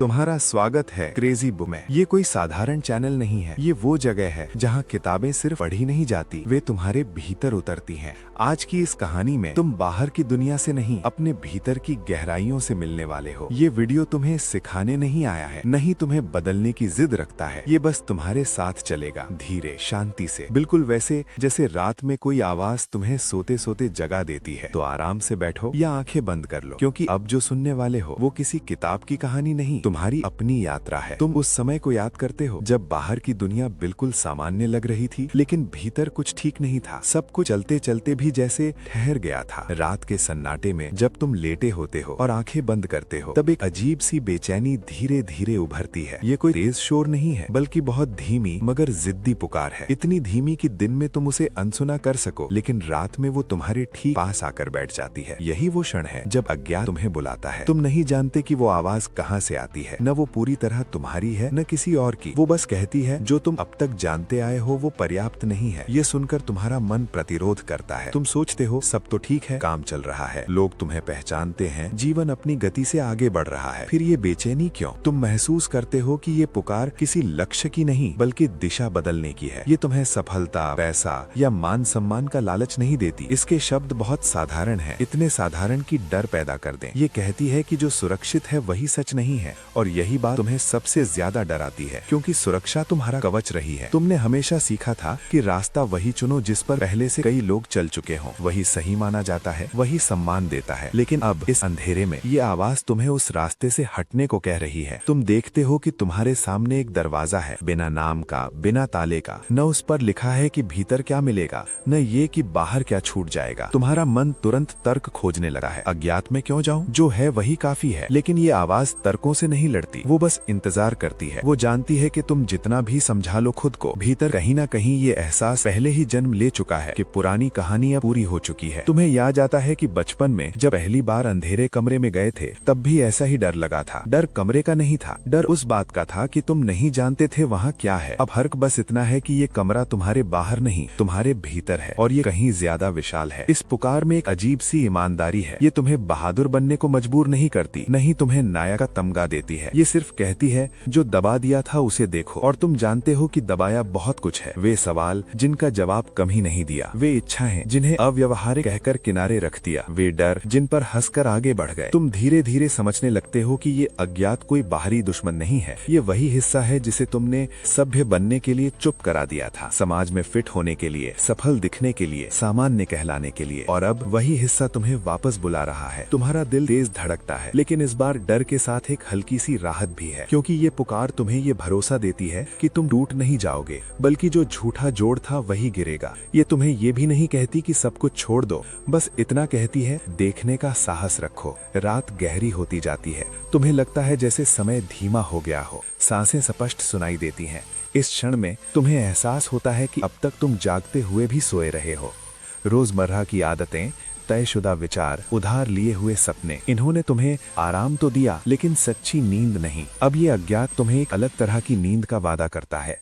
तुम्हारा स्वागत है क्रेजी बुक में। ये कोई साधारण चैनल नहीं है, ये वो जगह है जहाँ किताबें सिर्फ पढ़ी नहीं जाती, वे तुम्हारे भीतर उतरती हैं। आज की इस कहानी में तुम बाहर की दुनिया से नहीं, अपने भीतर की गहराइयों से मिलने वाले हो। ये वीडियो तुम्हें सिखाने नहीं आया है, नहीं तुम्हें बदलने की जिद रखता है। ये बस तुम्हारे साथ चलेगा, धीरे, शांति से, बिल्कुल वैसे जैसे रात में कोई आवाज तुम्हें सोते सोते जगा देती है। तो आराम से बैठो या आंखें बंद कर लो, क्योंकि अब जो सुनने वाले हो वो किसी किताब की कहानी नहीं, तुम्हारी अपनी यात्रा है। तुम उस समय को याद करते हो जब बाहर की दुनिया बिल्कुल सामान्य लग रही थी, लेकिन भीतर कुछ ठीक नहीं था। सब कुछ चलते चलते भी जैसे ठहर गया था। रात के सन्नाटे में जब तुम लेटे होते हो और आंखें बंद करते हो, तब एक अजीब सी बेचैनी धीरे धीरे उभरती है। ये कोई तेज शोर नहीं है, बल्कि बहुत धीमी मगर जिद्दी पुकार है। इतनी धीमी कि दिन में तुम उसे अनसुना कर सको, लेकिन रात में वो तुम्हारे ठीक पास आकर बैठ जाती है। यही वो क्षण है जब अज्ञात तुम्हें बुलाता है। तुम नहीं जानते कि वो आवाज कहाँ से आती है, न वो पूरी तरह तुम्हारी है न किसी और की। वो बस कहती है, जो तुम अब तक जानते आए हो वो पर्याप्त नहीं है। ये सुनकर तुम्हारा मन प्रतिरोध करता है। तुम सोचते हो सब तो ठीक है, काम चल रहा है, लोग तुम्हें पहचानते हैं, जीवन अपनी गति से आगे बढ़ रहा है, फिर ये बेचैनी क्यों? तुम महसूस करते हो कि ये पुकार किसी लक्ष्य की नहीं, बल्कि दिशा बदलने की है। ये तुम्हें सफलता, पैसा या मान सम्मान का लालच नहीं देती। इसके शब्द बहुत साधारण है, इतने साधारण कि डर पैदा कर दें। ये कहती है कि जो सुरक्षित है वही सच नहीं है, और यही बात तुम्हें सबसे ज्यादा डराती है, क्योंकि सुरक्षा तुम्हारा कवच रही है। तुमने हमेशा सीखा था कि रास्ता वही चुनो जिस पर पहले से कई लोग चल चुके हों, वही सही माना जाता है, वही सम्मान देता है। लेकिन अब इस अंधेरे में ये आवाज तुम्हें उस रास्ते से हटने को कह रही है। तुम देखते हो कि तुम्हारे सामने एक दरवाजा है, बिना नाम का, बिना ताले का। न उस पर लिखा है कि भीतर क्या मिलेगा, न ये कि बाहर क्या छूट जाएगा। तुम्हारा मन तुरंत तर्क खोजने लगा है। अज्ञात में क्यों जाऊं? जो है वही काफी है। लेकिन ये आवाज तर्कों से नहीं लड़ती, वो बस इंतजार करती है। वो जानती है कि तुम जितना भी समझा लो खुद को, भीतर कहीं ना कहीं ये एहसास पहले ही जन्म ले चुका है कि पुरानी कहानी अब पूरी हो चुकी है। तुम्हें याद आता है कि बचपन में जब पहली बार अंधेरे कमरे में गए थे, तब भी ऐसा ही डर लगा था। डर कमरे का नहीं था, डर उस बात का था कि तुम नहीं जानते थे वहाँ क्या है। अब फर्क बस इतना है कि ये कमरा तुम्हारे बाहर नहीं, तुम्हारे भीतर है, और ये कहीं ज्यादा विशाल है। इस पुकार में एक अजीब सी ईमानदारी है। ये तुम्हें बहादुर बनने को मजबूर नहीं करती, नहीं तुम्हें नायक का तमगा देती है। ये सिर्फ कहती है, जो दबा दिया था उसे देखो। और तुम जानते हो कि दबाया बहुत कुछ है। वे सवाल जिनका जवाब कम ही नहीं दिया, वे इच्छाएं जिन्हें अव्यवहारिक कहकर किनारे रख दिया, वे डर जिन पर हंसकर आगे बढ़ गए। तुम धीरे धीरे समझने लगते हो कि ये अज्ञात कोई बाहरी दुश्मन नहीं है, ये वही हिस्सा है जिसे तुमने सभ्य बनने के लिए चुप करा दिया था, समाज में फिट होने के लिए, सफल दिखने के लिए, सामान्य कहलाने के लिए। और अब वही हिस्सा तुम्हें वापस बुला रहा है। तुम्हारा दिल तेज धड़कता है, लेकिन इस बार डर के साथ एक हल्की सी राहत भी है, क्योंकि ये पुकार तुम्हें ये भरोसा देती है कि तुम टूट नहीं जाओगे, बल्कि जो झूठा जोड़ था वही गिरेगा। ये तुम्हें ये भी नहीं कहती कि सब कुछ छोड़ दो, बस इतना कहती है, देखने का साहस रखो। रात गहरी होती जाती है, तुम्हें लगता है जैसे समय धीमा हो गया हो, सांसें स्पष्ट सुनाई देती हैं। इस क्षण में तुम्हें एहसास होता है कि अब तक तुम जागते हुए भी सोए रहे हो। रोजमर्रा की आदतें, तयशुदा विचार, उधार लिए हुए सपने, इन्होंने तुम्हें आराम तो दिया, लेकिन सच्ची नींद नहीं। अब ये अज्ञात तुम्हें एक अलग तरह की नींद का वादा करता है,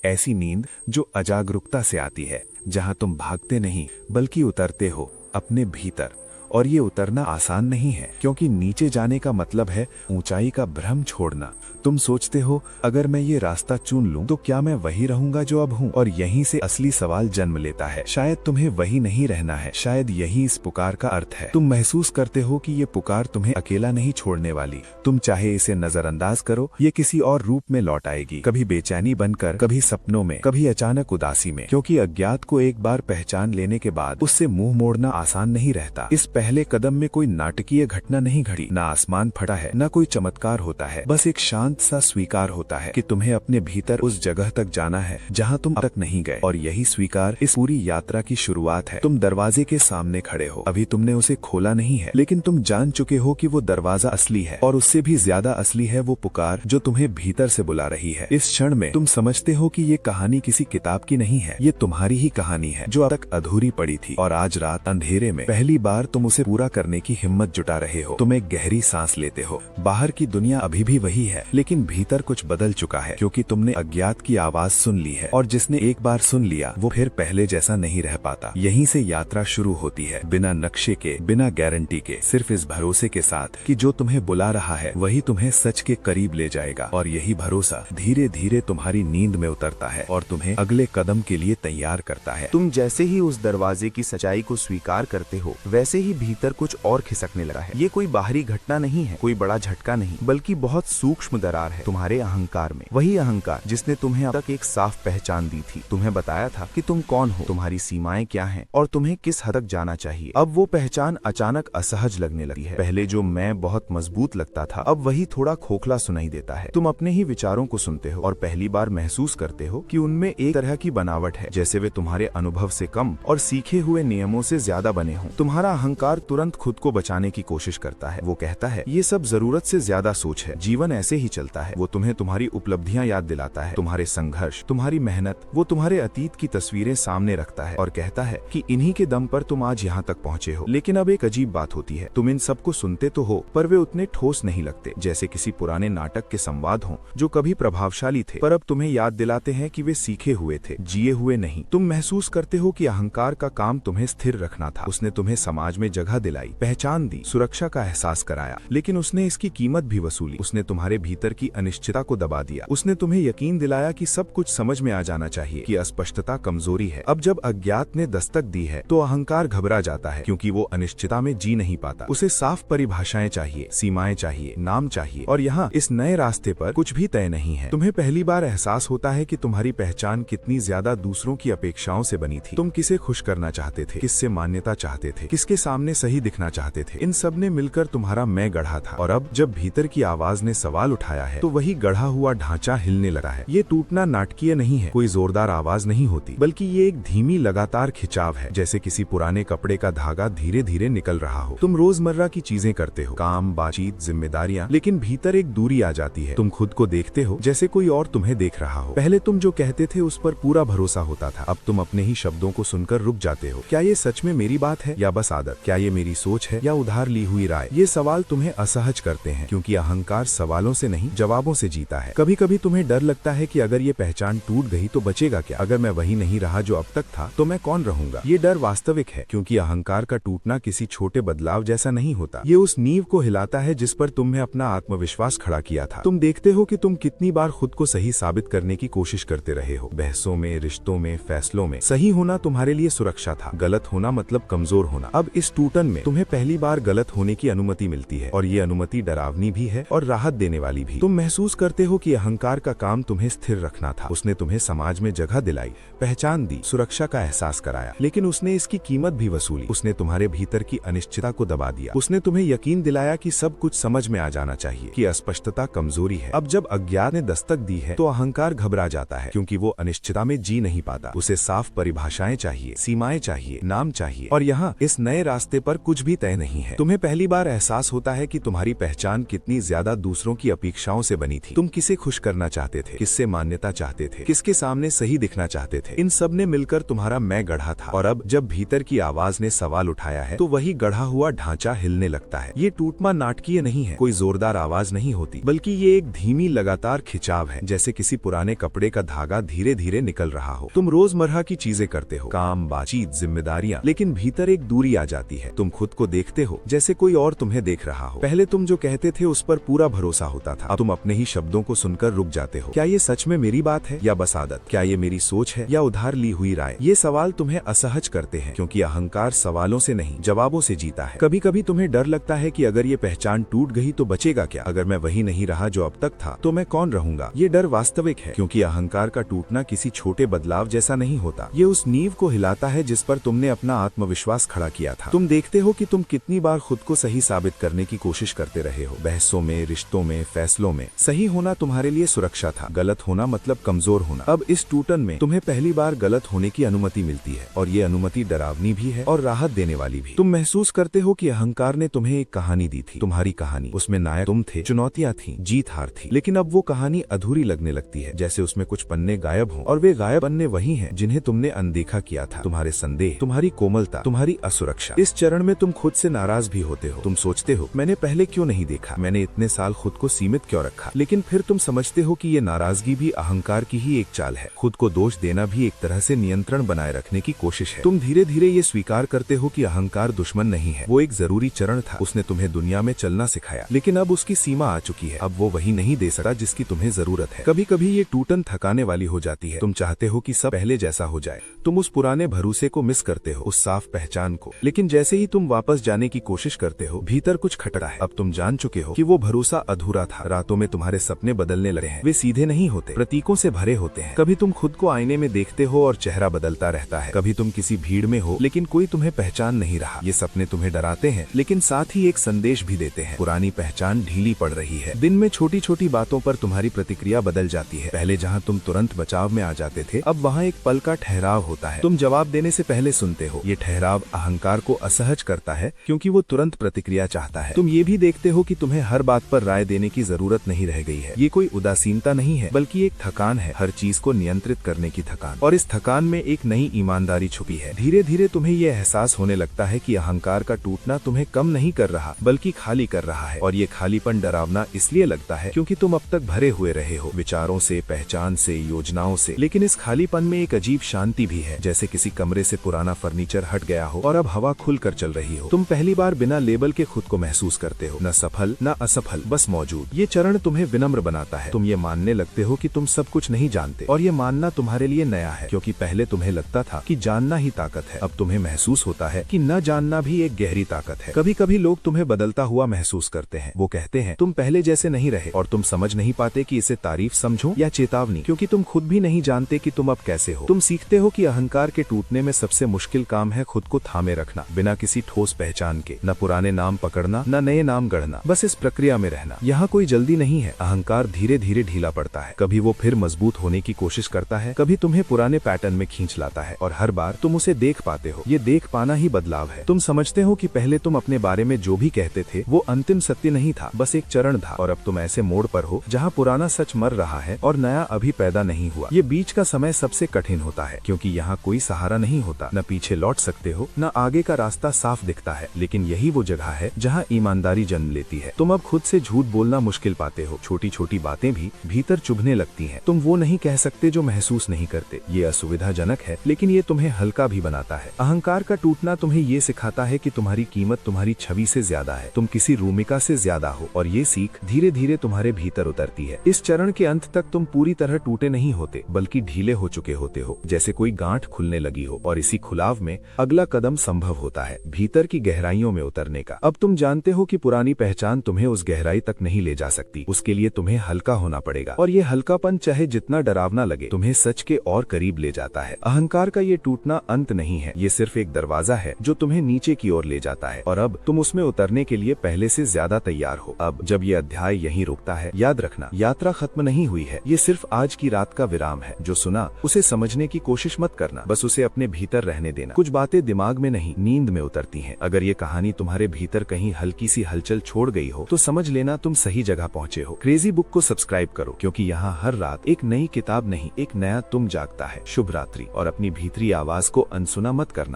ऐसी नींद जो अजागरूकता से आती है, जहां तुम भागते नहीं बल्कि उतरते हो अपने भीतर। और ये उतरना आसान नहीं है, क्योंकि नीचे जाने का मतलब है ऊंचाई का भ्रम छोड़ना। तुम सोचते हो, अगर मैं ये रास्ता चुन लूं तो क्या मैं वही रहूंगा जो अब हूं? और यहीं से असली सवाल जन्म लेता है। शायद तुम्हें वही नहीं रहना है, शायद यही इस पुकार का अर्थ है। तुम महसूस करते हो कि ये पुकार तुम्हें अकेला नहीं छोड़ने वाली। तुम चाहे इसे नजरअंदाज करो, ये किसी और रूप में लौट आएगी, कभी बेचैनी बनकर, कभी सपनों में, कभी अचानक उदासी में। क्योंकि अज्ञात को एक बार पहचान लेने के बाद उससे मुंह मोड़ना आसान नहीं रहता। इस पहले कदम में कोई नाटकीय घटना नहीं घटी, ना आसमान फटा है, ना कोई चमत्कार होता है, बस एक शांत सा स्वीकार होता है कि तुम्हें अपने भीतर उस जगह तक जाना है जहां तुम अब तक नहीं गए। और यही स्वीकार इस पूरी यात्रा की शुरुआत है। तुम दरवाजे के सामने खड़े हो, अभी तुमने उसे खोला नहीं है, लेकिन तुम जान चुके हो कि वो दरवाजा असली है, और उससे भी ज्यादा असली है वो पुकार जो तुम्हें भीतर से बुला रही है। इस क्षण में तुम समझते हो कि ये कहानी किसी किताब की नहीं है, ये तुम्हारी ही कहानी है, जो अब तक अधूरी पड़ी थी। और आज रात अंधेरे में पहली बार तुम उसे पूरा करने की हिम्मत जुटा रहे हो। तुम एक गहरी सांस लेते हो। बाहर की दुनिया अभी भी वही है, लेकिन लेकिन भीतर कुछ बदल चुका है, क्योंकि तुमने अज्ञात की आवाज सुन ली है, और जिसने एक बार सुन लिया वो फिर पहले जैसा नहीं रह पाता। यहीं से यात्रा शुरू होती है, बिना नक्शे के, बिना गारंटी के, सिर्फ इस भरोसे के साथ कि जो तुम्हें बुला रहा है वही तुम्हें सच के करीब ले जाएगा। और यही भरोसा धीरे धीरे तुम्हारी नींद में उतरता है और तुम्हें अगले कदम के लिए तैयार करता है। तुम जैसे ही उस दरवाजे की सच्चाई को स्वीकार करते हो, वैसे ही भीतर कुछ और खिसकने लगा है। ये कोई बाहरी घटना नहीं है, कोई बड़ा झटका नहीं, बल्कि बहुत सूक्ष्म दरार है तुम्हारे अहंकार में। वही अहंकार जिसने तुम्हें अब तक एक साफ पहचान दी थी, तुम्हें बताया था कि तुम कौन हो, तुम्हारी सीमाएं क्या हैं और तुम्हें किस हद तक जाना चाहिए। अब वो पहचान अचानक असहज लगने लगी है। पहले जो मैं बहुत मजबूत लगता था, अब वही थोड़ा खोखला सुनाई देता है। तुम अपने ही विचारों को सुनते हो और पहली बार महसूस करते हो कि उनमें एक तरह की बनावट है, जैसे वे तुम्हारे अनुभव से कम और सीखे हुए नियमों से ज्यादा बने हों। तुम्हारा अहंकार तुरंत खुद को बचाने की कोशिश करता है। वो कहता है ये सब जरूरत से ज्यादा सोच है, जीवन ऐसे ही चलता है। वो तुम्हें तुम्हारी उपलब्धियां याद दिलाता है, तुम्हारे संघर्ष, तुम्हारी मेहनत। वो तुम्हारे अतीत की तस्वीरें सामने रखता है और कहता है कि इन्हीं के दम पर तुम आज यहाँ तक पहुँचे हो। लेकिन अब एक अजीब बात होती है, तुम इन सबको सुनते तो हो, पर वे उतने ठोस नहीं लगते, जैसे किसी पुराने नाटक के संवाद हों जो कभी प्रभावशाली थे, पर अब तुम्हें याद दिलाते हैं कि वे सीखे हुए थे, जिए हुए नहीं। तुम महसूस करते हो कि अहंकार का काम तुम्हें स्थिर रखना था। उसने तुम्हें समाज में जगह दिलाई, पहचान दी, सुरक्षा का एहसास कराया, लेकिन उसने इसकी कीमत भी वसूली। उसने तुम्हारे भीतर की अनिश्चितता को दबा दिया। उसने तुम्हें यकीन दिलाया कि सब कुछ समझ में आ जाना चाहिए, कि अस्पष्टता कमजोरी है। अब जब अज्ञात ने दस्तक दी है तो अहंकार घबरा जाता है, क्योंकि वो अनिश्चितता में जी नहीं पाता। उसे साफ परिभाषाएं चाहिए, सीमाएं चाहिए, नाम चाहिए। और यहाँ इस नए रास्ते पर कुछ भी तय नहीं है। तुम्हें पहली बार एहसास होता है कि तुम्हारी पहचान कितनी ज्यादा दूसरों की अपेक्षाओं से बनी थी। तुम किसे खुश करना चाहते थे, किससे मान्यता चाहते थे, किसके सामने सही दिखना चाहते थे। इन सब ने मिलकर तुम्हारा मैं गढ़ा था। और अब जब भीतर की आवाज ने सवाल उठाया है तो वही गढ़ा हुआ ढांचा हिलने लगा है। ये टूटना नाटकीय नहीं है, कोई जोरदार आवाज नहीं होती, बल्कि ये एक धीमी लगातार खिंचाव है, जैसे किसी पुराने कपड़े का धागा धीरे धीरे निकल रहा हो। तुम रोजमर्रा की चीजें करते हो, काम, बातचीत, जिम्मेदारियां, लेकिन भीतर एक दूरी आ जाती है। तुम खुद को देखते हो जैसे कोई और तुम्हें देख रहा हो। पहले तुम जो कहते थे उस पर पूरा भरोसा होता था, अब तुम अपने ही शब्दों को सुनकर रुक जाते हो। क्या ये सच में मेरी बात है या बस आदत? क्या ये मेरी सोच है या उधार ली हुई राय? ये सवाल तुम्हें असहज करते हैं, क्योंकि अहंकार सवालों से नहीं जवाबों से जीता है। कभी कभी तुम्हें डर लगता है कि अगर ये पहचान टूट गई तो बचेगा क्या? अगर मैं वही नहीं रहा जो अब तक था तो मैं कौन रहूंगा? ये डर वास्तविक है, क्योंकि अहंकार का टूटना किसी छोटे बदलाव जैसा नहीं होता। ये उस नींव को हिलाता है जिस पर तुमने अपना आत्मविश्वास खड़ा किया था। तुम देखते हो कि तुम कितनी बार खुद को सही साबित करने की कोशिश करते रहे हो, बहसों में, रिश्तों में, फैसलों में। सही होना तुम्हारे लिए सुरक्षा था, गलत होना मतलब कमजोर होना। अब इस टूटन में तुम्हें पहली बार गलत होने की अनुमति मिलती है, और ये अनुमति डरावनी भी है और राहत देने वाली भी। तुम महसूस करते हो कि अहंकार का काम तुम्हें स्थिर रखना था। उसने तुम्हें समाज में जगह दिलाई, पहचान दी, सुरक्षा का एहसास कराया, लेकिन उसने इसकी कीमत भी वसूली। उसने तुम्हारे भीतर की अनिश्चितता को दबा दिया। उसने तुम्हें यकीन दिलाया कि सब कुछ समझ में आ जाना चाहिए, कि अस्पष्टता कमजोरी है। अब जब अज्ञात ने दस्तक दी है तो अहंकार घबरा जाता है, क्योंकि वो अनिश्चितता में जी नहीं पाता। उसे साफ परिभाषाएं चाहिए, सीमाएं चाहिए, नाम चाहिए। और यहाँ इस नए रास्ते पर कुछ भी तय नहीं है। तुम्हें पहली बार एहसास होता है कि तुम्हारी पहचान कितनी ज्यादा दूसरों की अपेक्षाओं से बनी थी। तुम किसे खुश करना चाहते थे, किससे मान्यता चाहते थे, किसके सामने सही दिखना चाहते थे। इन सब ने मिलकर तुम्हारा मैं गढ़ा था। और अब जब भीतर की आवाज ने सवाल उठाया है तो वही गढ़ा हुआ ढांचा हिलने लगता है। ये टूटना नाटकीय नहीं है, कोई जोरदार आवाज नहीं होती, बल्कि ये एक धीमी लगातार खिंचाव है, जैसे किसी पुराने कपड़े का धागा धीरे धीरे निकल रहा हो। तुम रोजमर्रा की चीजें करते हो, काम, बातचीत, जिम्मेदारियां, लेकिन भीतर एक दूरी आ जाती है। तुम खुद को देखते हो जैसे कोई और तुम्हें देख रहा हो। पहले तुम जो कहते थे उस पर पूरा भरोसा होता था, अब तुम अपने ही शब्दों को सुनकर रुक जाते हो। क्या ये सच में मेरी बात है या बस आदत? क्या ये मेरी सोच है या उधार ली हुई राय? ये सवाल तुम्हें असहज करते हैं, क्योंकि अहंकार सवालों से नहीं जवाबों से जीता है। कभी कभी तुम्हें डर लगता है कि अगर ये पहचान टूट गई तो बचेगा क्या? अगर मैं वही नहीं रहा जो अब तक था तो मैं कौन रहूंगा? ये डर वास्तविक है, क्योंकि अहंकार का टूटना किसी छोटे बदलाव जैसा नहीं होता। ये उस नींव को हिलाता है जिस पर तुमने अपना आत्मविश्वास खड़ा किया था। तुम देखते हो कि तुम कितनी बार खुद को सही साबित करने की कोशिश करते रहे हो, बहसों में, रिश्तों में, फैसलों में। सही होना तुम्हारे लिए सुरक्षा था, गलत होना मतलब कमजोर होना। अब इस टूटन में तुम्हें पहली बार गलत होने की अनुमति मिलती है, और ये अनुमति डरावनी भी है और राहत देने वाली भी। तुम महसूस करते हो कि अहंकार ने तुम्हें एक कहानी दी थी, तुम्हारी कहानी। उसमें नायक तुम थे, चुनौतियां थी, जीत हार थी। लेकिन अब वो कहानी अधूरी लगने लगती है, जैसे उसमें कुछ पन्ने गायब हों, और वे गायब पन्ने वही हैं जिन्हें तुमने अनदेखा किया था। तुम्हारे संदेह, तुम्हारी कोमलता, तुम्हारी असुरक्षा। इस चरण में तुम खुद से नाराज भी होते हो। तुम सोचते हो, मैंने पहले क्यों नहीं देखा? मैंने इतने साल खुद को सीमित क्यों रखा। लेकिन फिर तुम समझते हो कि ये नाराजगी भी अहंकार की ही एक चाल है। खुद को दोष देना भी एक तरह से नियंत्रण बनाए रखने की कोशिश है। तुम धीरे धीरे ये स्वीकार करते हो कि अहंकार दुश्मन नहीं है, वो एक जरूरी चरण था। उसने तुम्हें दुनिया में चलना सिखाया, लेकिन अब उसकी सीमा आ चुकी है। अब वो वही नहीं दे सकता जिसकी तुम्हें जरूरत है। कभी कभी ये टूटन थकाने वाली हो जाती है। तुम चाहते हो कि सब पहले जैसा हो जाए। तुम उस पुराने भरोसे को मिस करते हो, उस साफ पहचान को। लेकिन जैसे ही तुम वापस जाने की कोशिश करते हो, भीतर कुछ खटरा है। अब तुम जान चुके हो कि वो भरोसा अधूरा था। रातों में तुम्हारे सपने बदलने लगे हैं। वे सीधे नहीं होते, प्रतीकों से भरे होते हैं। कभी तुम खुद को आईने में देखते हो और चेहरा बदलता रहता है। कभी तुम किसी भीड़ में हो, लेकिन कोई तुम्हें पहचान नहीं रहा। ये सपने तुम्हें डराते हैं, लेकिन साथ ही एक संदेश भी देते हैं। पुरानी पहचान ढीली पड़ रही है। दिन में छोटी छोटी बातों पर तुम्हारी प्रतिक्रिया बदल जाती है। पहले जहाँ तुम तुरंत बचाव में आ जाते थे, अब वहाँ एक पल का ठहराव होता है। तुम जवाब देने से पहले सुनते हो। ये ठहराव अहंकार को असहज करता है, क्योंकि वो तुरंत प्रतिक्रिया चाहता है। तुम ये भी देखते हो कि तुम्हें हर बात पर राय देने की जरूरत नहीं रह गई है। ये कोई उदासीनता नहीं है, बल्कि एक थकान है, हर चीज को नियंत्रित करने की थकान। और इस थकान में एक नई ईमानदारी छुपी है। धीरे धीरे तुम्हें ये एहसास होने लगता है कि अहंकार का टूटना तुम्हें कम नहीं कर रहा, बल्कि खाली कर रहा है। और ये खालीपन डरावना इसलिए लगता है क्योंकि तुम अब तक भरे हुए रहे हो, विचारों से, पहचान से, योजनाओं से। लेकिन इस खालीपन में एक अजीब शांति भी है, जैसे किसी कमरे से पुराना फर्नीचर हट गया हो और अब हवा खुल कर चल रही हो। तुम पहली बार बिना लेबल के खुद को महसूस करते हो, न सफल न असफल, बस मौजूद। ये चरण तुम्हें विनम्र बनाता है। तुम ये मानने लगते हो कि तुम सब कुछ नहीं जानते, और ये मानना तुम्हारे लिए नया है, क्योंकि पहले तुम्हें लगता था कि जानना ही ताकत है। अब तुम्हें महसूस होता है कि न जानना भी एक गहरी ताकत है। कभी कभी लोग तुम्हें बदलता हुआ महसूस करते हैं। वो कहते हैं तुम पहले जैसे नहीं रहे, और तुम समझ नहीं पाते कि इसे तारीफ समझो या चेतावनी, क्योंकि तुम खुद भी नहीं जानते कि तुम अब कैसे हो। तुम सीखते हो कि अहंकार के टूटने में सबसे मुश्किल काम है खुद को थामे रखना, बिना किसी ठोस पहचान के। न पुराने नाम पकड़ना, न नए नाम गढ़ना, बस इस प्रक्रिया में रहना। यहाँ कोई जल्दी नहीं है। अहंकार धीरे धीरे ढीला पड़ता है। कभी वो फिर मजबूत होने की कोशिश करता है, कभी तुम्हें पुराने पैटर्न में खींच लाता है, और हर बार तुम उसे देख पाते हो। ये देख पाना ही बदलाव है। तुम समझते हो कि पहले तुम अपने बारे में जो भी कहते थे वो अंतिम सत्य नहीं था, बस एक चरण था। और अब तुम ऐसे मोड़ पर हो जहाँ पुराना सच मर रहा है और नया अभी पैदा नहीं हुआ। ये बीच का समय सबसे कठिन होता है, क्योंकि यहाँ कोई सहारा नहीं होता। न पीछे लौट सकते हो, न आगे का रास्ता साफ दिखता है। लेकिन यही वो जगह है जहाँ ईमानदारी जन्म लेती है। तुम अब खुद से झूठ बोलना मुश्किल पाते हो। छोटी छोटी बातें भी भीतर चुभने लगती हैं। तुम वो नहीं कह सकते जो महसूस नहीं करते। ये असुविधाजनक है, लेकिन ये तुम्हें हल्का भी बनाता है। अहंकार का टूटना तुम्हें ये सिखाता है कि तुम्हारी कीमत तुम्हारी छवि से ज्यादा है, तुम किसी रूमिका से ज्यादा हो। और ये सीख धीरे धीरे तुम्हारे भीतर उतरती है। इस चरण के अंत तक तुम पूरी तरह टूटे नहीं होते, बल्कि ढीले हो चुके होते हो, जैसे कोई गांठ खुलने लगी हो। और इसी खुलाव में अगला कदम संभव होता है, भीतर की गहराइयों में उतरने का। अब तुम जानते हो कि पुरानी पहचान तुम्हें उस गहराई तक नहीं ले जा सकती। उसके लिए तुम्हें हल्का होना पड़ेगा, और ये हल्कापन चाहे जितना डरावना लगे, तुम्हें सच के और करीब ले जाता है। अहंकार का ये टूटना अंत नहीं है, ये सिर्फ एक दरवाजा है जो तुम्हें नीचे की ओर ले जाता है। और अब तुम उसमें उतरने के लिए पहले से ज्यादा तैयार हो। अब जब ये अध्याय यहीं रुकता है, याद रखना, यात्रा खत्म नहीं हुई है। ये सिर्फ आज की रात का विराम है। जो सुना उसे समझने की कोशिश मत करना, बस उसे अपने भीतर रहने देना। कुछ बातें दिमाग में नहीं, नींद में उतरती हैं। अगर ये कहानी तुम्हारे भीतर कहीं हल्की सी हलचल छोड़ गई हो, तो समझ लेना तुम सही जगह पहुँचे हो। क्रेजी बुक को सब्सक्राइब करो, क्योंकि यहाँ हर रात एक नई किताब नहीं, एक नया तुम जागता है। शुभ रात्रि, और अपनी भीतरी आवाज को अनसुना मत करना।